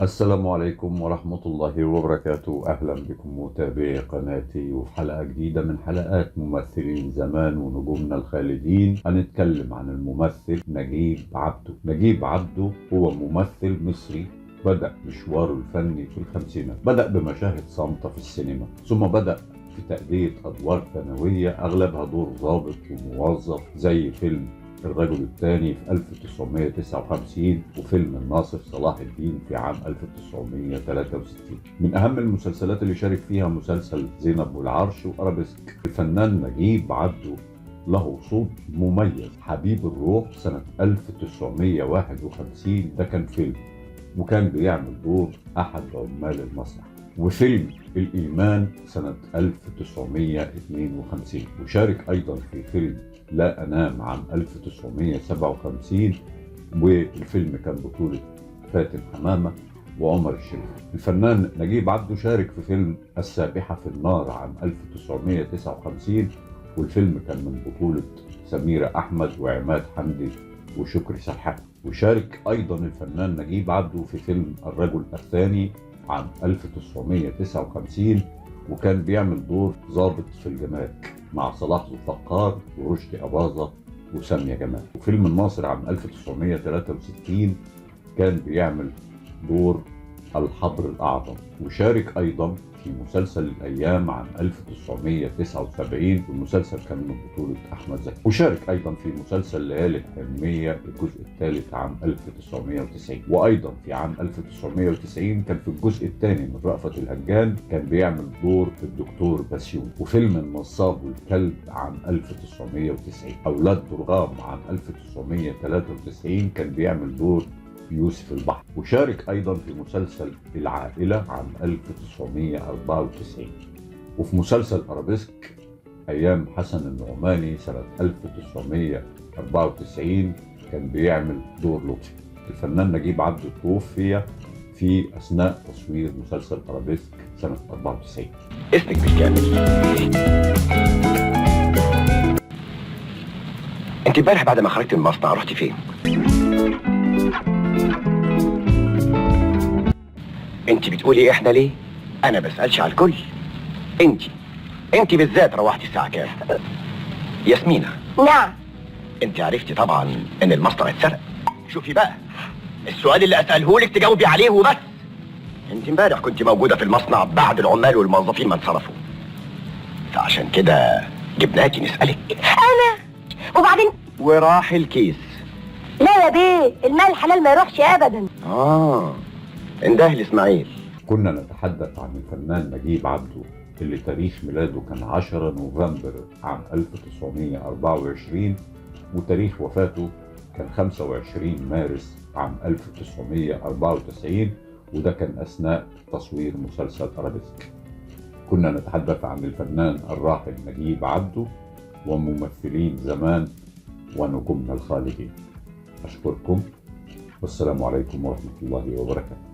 السلام عليكم ورحمة الله وبركاته. أهلا بكم متابعي قناتي وفي حلقة جديدة من حلقات ممثلين زمان ونجومنا الخالدين. هنتكلم عن الممثل نجيب عبده. نجيب عبده هو ممثل مصري بدأ مشواره الفني في الخمسينات. بدأ بمشاهد صامتة في السينما، ثم بدأ في تأدية أدوار ثانوية أغلبها دور ضابط وموظف، زي فيلم الرجل الثاني في 1959 وفيلم الناصر صلاح الدين في عام 1963. من أهم المسلسلات اللي شارك فيها مسلسل زينب والعرش وأرابيسك. الفنان نجيب عبده له صوت مميز. حبيب الروح سنة 1951 ده كان فيلم، وكان بيعمل دور أحد عمال المسرح. وفيلم الإيمان سنة 1952. وشارك أيضا في فيلم لا أنام عام 1957، والفيلم كان بطولة فاتن حمامة وعمر الشريف. الفنان نجيب عبده شارك في فيلم السابحة في النار عام 1959، والفيلم كان من بطولة سميرة أحمد وعماد حمدي وشكري سرحان. وشارك أيضا الفنان نجيب عبده في فيلم الرجل الثاني عام 1959، وكان بيعمل دور ضابط في الجمارك مع صلاح ذو الفقار ورشدي أباظة وسامية جمال. وفيلم الناصر عام 1963 كان بيعمل دور الحبر الأعظم. وشارك أيضا في مسلسل الأيام عام 1979، والمسلسل كان من بطولة أحمد زكي. وشارك أيضا في مسلسل ليالي الحلمية الجزء الثالث عام 1990. وأيضا في عام 1990 كان في الجزء الثاني من رأفت الهجان كان بيعمل دور الدكتور بسيون. وفيلم النصاب والكلب عام 1990. أولاد درغام عام 1993 كان بيعمل دور يوسف البحر. وشارك أيضا في مسلسل العائلة عام 1994. وفي مسلسل أرابيسك أيام حسن النعماني سنة 1994 كان بيعمل دور لطفي. الفنان نجيب عبده توفي في أثناء تصوير مسلسل أرابيسك سنة 94. اسمك بالكامل؟ انت امبارح بعد ما خرجت من المصنع رحتي فين؟ انت بتقولي احنا ليه؟ انا بسألش على الكل. انت بالذات روحتي الساعة كام؟ ياسمينة. نعم. انت عرفتي طبعا ان المصنع اتسرق. شوفي بقى، السؤال اللي اسأله لك تجاوبي عليه وبس. انت امبارح كنت موجودة في المصنع بعد العمال والموظفين ما انصرفوا، فعشان كده جبناكي نسألك. انا وبعدين وراح الكيس. لا يا بيه، المال حلال ما يروحش ابدا. انده لاسماعيل. كنا نتحدث عن الفنان نجيب عبده اللي تاريخ ميلاده كان 10 نوفمبر عام 1924، وتاريخ وفاته كان 25 مارس عام 1994، وده كان أثناء تصوير مسلسل أرابيسك. كنا نتحدث عن الفنان الراحل نجيب عبده وممثلين زمان ونجومنا الخالدين. أشكركم والسلام عليكم ورحمة الله وبركاته.